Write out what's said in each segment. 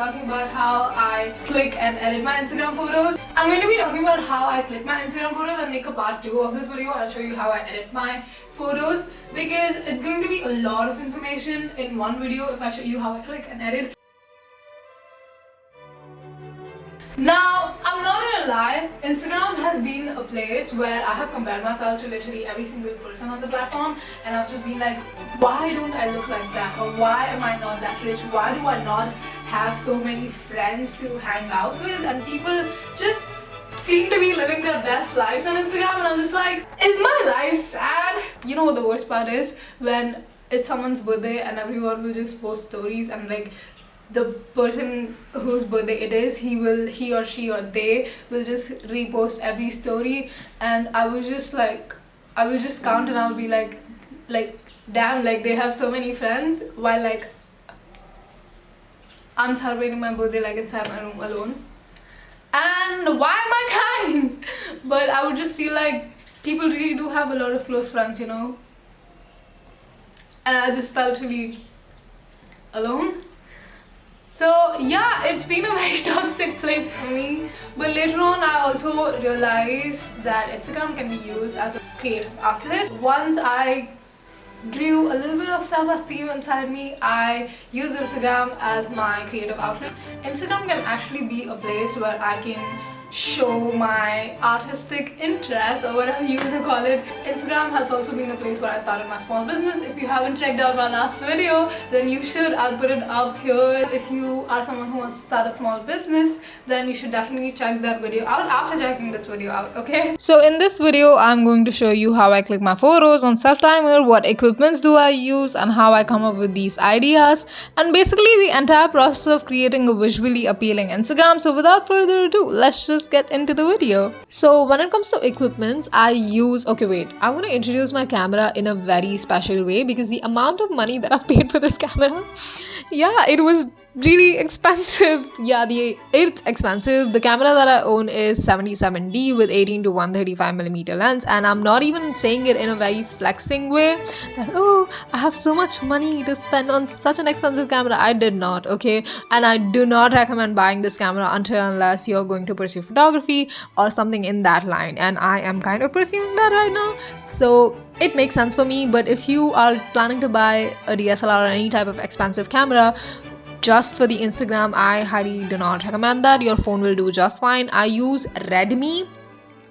talking about how I click and edit my Instagram photos. I'm going to be talking about how I click my Instagram photos and make a part 2 of this video. I'll show you how I edit my photos because it's going to be a lot of information in one video if I show you how I click and edit. Now, I'm not gonna lie, Instagram has been a place where I have compared myself to literally every single person on the platform, and I've just been like, why don't I look like that? Or why am I not that rich? Why do I not have so many friends to hang out with? And people just seem to be living their best lives on Instagram, and I'm just like, is my life sad? You know what the worst part is? When it's someone's birthday and everyone will just post stories and like the person whose birthday it is, he or she or they will just repost every story, and I will just count and I'll be like damn, like they have so many friends, while like I'm celebrating my birthday like inside my room alone. And why am I crying? But I would just feel like people really do have a lot of close friends, you know, and I just felt really alone. So yeah, it's been a very toxic place for me. But later on I also realized that Instagram can be used as a creative outlet. Once I grew a little bit of self-esteem inside me, I used Instagram as my creative outlet. Instagram can actually be a place where I can show my artistic interest or whatever you want to call it. Instagram has also been a place where I started my small business. If you haven't checked out my last video, then you should. I'll put it up here. If you are someone who wants to start a small business, then you should definitely check that video out after checking this video out, okay? So in this video, I'm going to show you how I click my photos on Self-Timer, what equipments do I use, and how I come up with these ideas, and basically the entire process of creating a visually appealing Instagram. So without further ado, let's just get into the video. So when it comes to equipments, I use, okay wait, I want to introduce my camera in a very special way because the amount of money that I've paid for this camera, yeah, it was really expensive. Yeah, it's expensive. The camera that I own is 77D with 18 to 135mm lens, and I'm not even saying it in a very flexing way that, oh, I have so much money to spend on such an expensive camera. I did not, okay? And I do not recommend buying this camera unless you're going to pursue photography or something in that line, and I am kind of pursuing that right now, so it makes sense for me. But if you are planning to buy a DSLR or any type of expensive camera just for the Instagram, I highly do not recommend that. Your phone will do just fine. I use Redmi.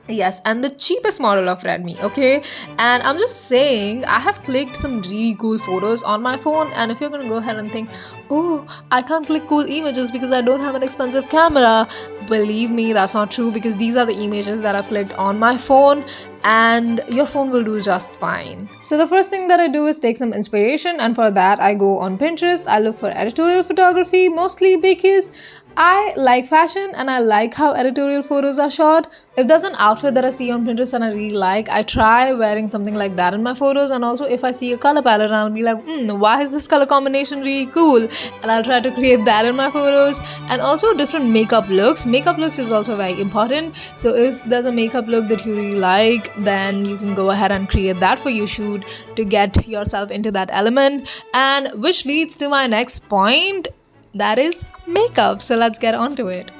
Yes, and the cheapest model of Redmi, okay? And I'm just saying, I have clicked some really cool photos on my phone, and if you're gonna go ahead and think, oh, I can't click cool images because I don't have an expensive camera, believe me, that's not true, because these are the images that I've clicked on my phone, and your phone will do just fine. So the first thing that I do is take some inspiration, and for that I go on Pinterest. I look for editorial photography, mostly because I like fashion and I like how editorial photos are shot. If there's an outfit that I see on Pinterest and I really like, I try wearing something like that in my photos. And also if I see a color palette, I'll be like, why is this color combination really cool? And I'll try to create that in my photos. And also different makeup looks. Makeup looks is also very important. So if there's a makeup look that you really like, then you can go ahead and create that for your shoot to get yourself into that element. And which leads to my next point, that is makeup. So let's get on to it.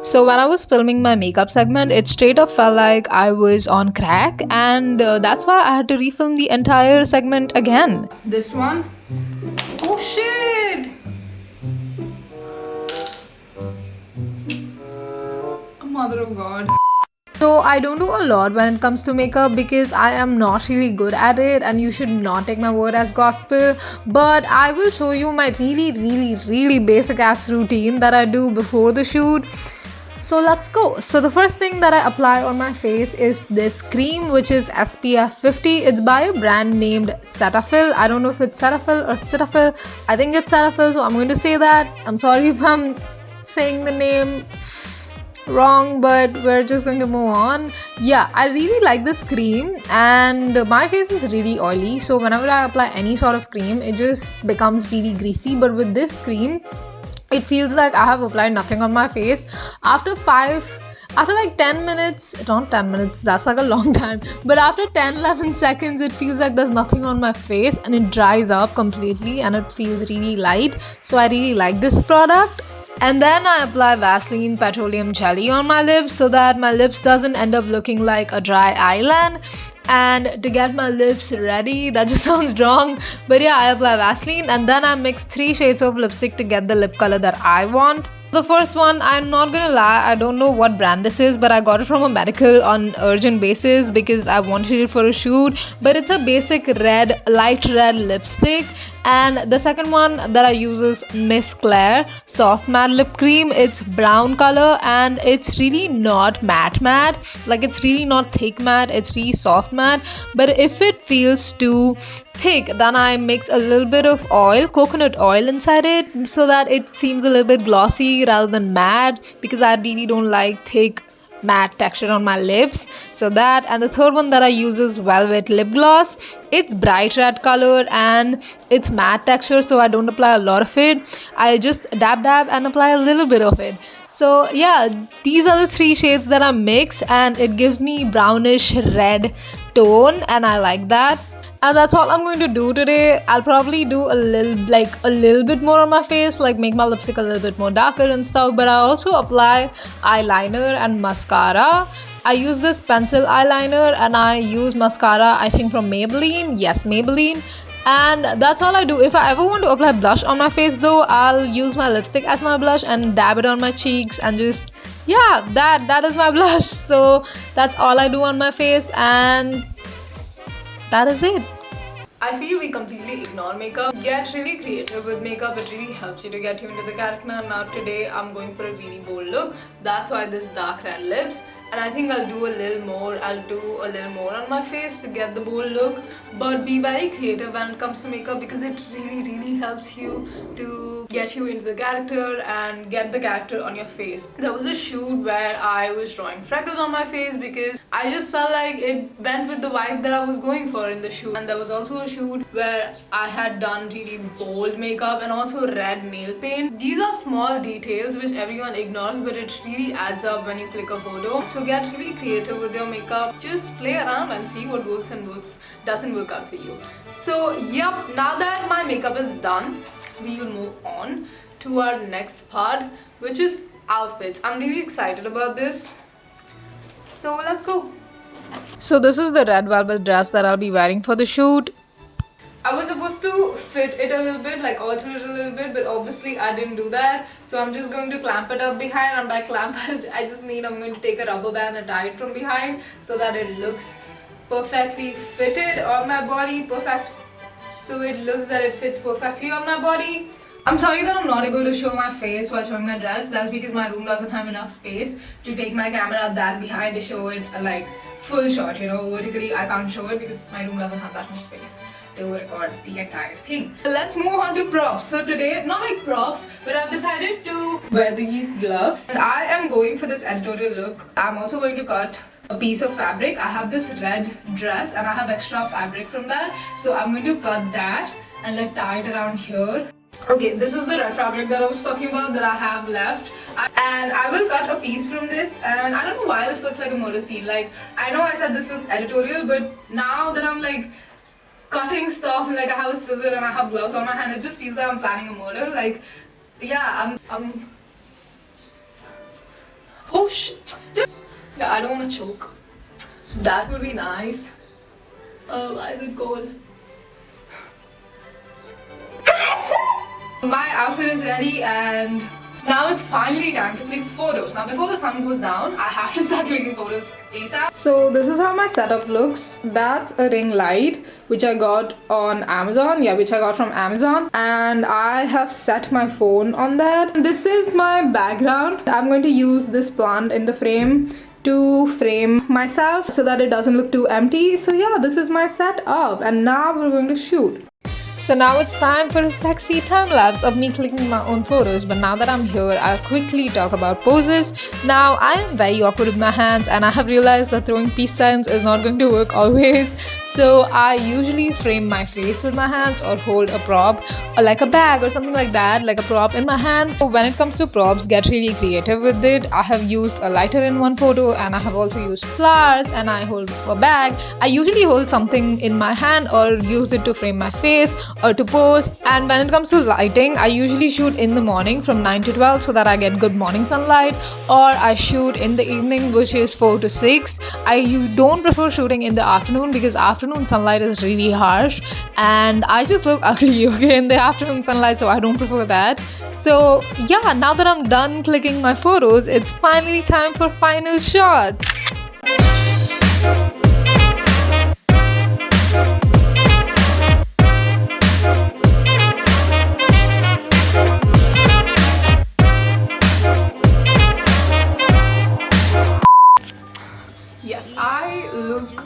So when I was filming my makeup segment, it straight up felt like I was on crack, and that's why I had to refilm the entire segment again. This one. Oh shit! Mother of God. So I don't do a lot when it comes to makeup because I am not really good at it, and you should not take my word as gospel, but I will show you my really basic ass routine that I do before the shoot. So let's go. So the first thing that I apply on my face is this cream, which is SPF 50. It's by a brand named Cetaphil. I don't know if it's Cetaphil or Cetaphil. I think it's Cetaphil, so I'm going to say that. I'm sorry if I'm saying the name wrong, but we're just going to move on. Yeah, I really like this cream, and my face is really oily, so whenever I apply any sort of cream, it just becomes really greasy. But with this cream, it feels like I have applied nothing on my face. After 5 After like 10 minutes, not 10 minutes, that's like a long time, but after 10-11 seconds, it feels like there's nothing on my face and it dries up completely and it feels really light. So I really like this product. And then I apply Vaseline petroleum jelly on my lips so that my lips doesn't end up looking like a dry island. And to get my lips ready, that just sounds wrong, but yeah, I apply Vaseline and then I mix 3 shades of lipstick to get the lip color that I want. The first one, I'm not gonna lie, I don't know what brand this is, but I got it from a medical on urgent basis because I wanted it for a shoot. But it's a basic red, light red lipstick. And the second one that I use is Miss Claire Soft Matte Lip Cream. It's brown color and it's really not matte matte. Like, it's really not thick matte, it's really soft matte. But if it feels too thick, then I mix a little bit of oil, coconut oil inside it, so that it seems a little bit glossy rather than matte, because I really don't like thick matte texture on my lips. So that, and the third one that I use is Velvet Lip Gloss. It's bright red color and it's matte texture, so I don't apply a lot of it. I just dab and apply a little bit of it. So yeah, these are the 3 shades that I mix and it gives me brownish red tone and I like that. And that's all I'm going to do today. I'll probably do a little bit more on my face, like make my lipstick a little bit more darker and stuff. But I also apply eyeliner and mascara. I use this pencil eyeliner and I use mascara, I think from Maybelline. Yes, Maybelline. And that's all I do. If I ever want to apply blush on my face though, I'll use my lipstick as my blush and dab it on my cheeks and just, yeah, that is my blush. So that's all I do on my face and that is it. I feel we completely ignore makeup. Get really creative with makeup. It really helps you to get you into the character. Now today I'm going for a really bold look. That's why this dark red lips. And I think I'll do a little more. I'll do a little more on my face to get the bold look. But be very creative when it comes to makeup because it really helps you to get you into the character and get the character on your face. There was a shoot where I was drawing freckles on my face because I just felt like it went with the vibe that I was going for in the shoot. And there was also a shoot where I had done really bold makeup and also red nail paint. These are small details which everyone ignores, but it really adds up when you click a photo. So get really creative with your makeup. Just play around and see what works and doesn't work out for you. So yep, now that my makeup is done, we will move on to our next part, which is outfits. I'm really excited about this. So let's go. So this is the red velvet dress that I'll be wearing for the shoot. I was supposed to fit it a little bit, like alter it a little bit, but obviously I didn't do that. So I'm just going to clamp it up behind, and by clamp it, I just mean I'm going to take a rubber band and tie it from behind so that it looks perfectly fitted on my body. Perfect. So it looks that it fits perfectly on my body. I'm sorry that I'm not able to show my face while showing my dress. That's because my room doesn't have enough space to take my camera that behind to show it like full shot, you know. Vertically I can't show it because my room doesn't have that much space to record the entire thing. Let's move on to props. So today, not like props, but I've decided to wear these gloves. And I am going for this editorial look. I'm also going to cut a piece of fabric. I have this red dress and I have extra fabric from that. So I'm going to cut that and like tie it around here. Okay, this is the red fabric that I was talking about that I have left, and I will cut a piece from this. And I don't know why this looks like a murder scene. Like, I know I said this looks editorial, but now that I'm like cutting stuff and like I have a scissor and I have gloves on my hand, it just feels like I'm planning a murder. Like, yeah, I'm oh shit. Yeah, I don't want to choke. That would be nice. Why is it cold? My outfit is ready and now it's finally time to click photos. Now before the sun goes down, I have to start clicking photos ASAP. So this is how my setup looks. That's a ring light which I got on Amazon. Yeah, which I got from Amazon. And I have set my phone on that. This is my background. I'm going to use this plant in the frame to frame myself so that it doesn't look too empty. So yeah, this is my setup and now we're going to shoot. So now it's time for a sexy time lapse of me clicking my own photos. But now that I'm here, I'll quickly talk about poses. Now I am very awkward with my hands and I have realized that throwing peace signs is not going to work always. So I usually frame my face with my hands or hold a prop or like a bag or something like that, like a prop in my hand. So when it comes to props, get really creative with it. I have used a lighter in one photo, and I have also used flowers, and I hold a bag. I usually hold something in my hand or use it to frame my face or to pose. And when it comes to lighting, I usually shoot in the morning from 9 to 12 so that I get good morning sunlight, or I shoot in the evening, which is 4 to 6. I don't prefer shooting in the afternoon because afternoon sunlight is really harsh and I just look ugly, okay, in the afternoon sunlight, so I don't prefer that. So yeah, now that I'm done clicking my photos, it's finally time for final shots. Yes, I look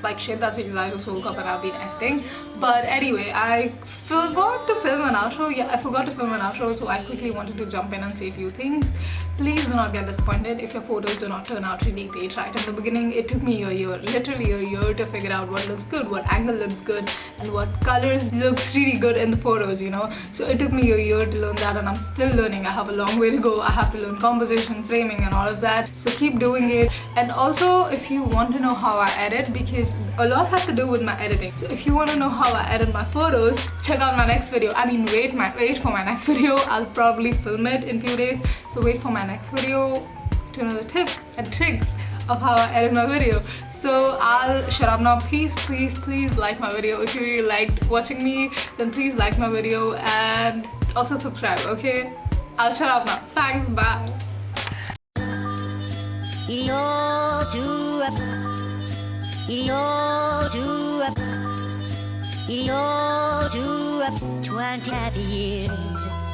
like shit. That's because I just woke up and I've been acting. But anyway, I forgot to film an outro. Yeah, I forgot to film an outro, so I quickly wanted to jump in and say a few things. Please do not get disappointed if your photos do not turn out really great. Right at the beginning, it took me a year, literally a year, to figure out what looks good, what angle looks good, and what colors looks really good in the photos, you know. So it took me a year to learn that, and I'm still learning. I have a long way to go. I have to learn composition, framing, and all of that. So keep doing it. And also, if you want to know how I edit, because a lot has to do with my editing. So if you want to know how I edit my photos, check out my next video. I mean, wait for my next video. I'll probably film it in a few days. So wait for my next video to know the tips and tricks of how I edit my video. So I'll shut up now. Please like my video. If you really liked watching me, then please like my video and also subscribe, okay? I'll shut up now. Thanks, bye. 20 happy years.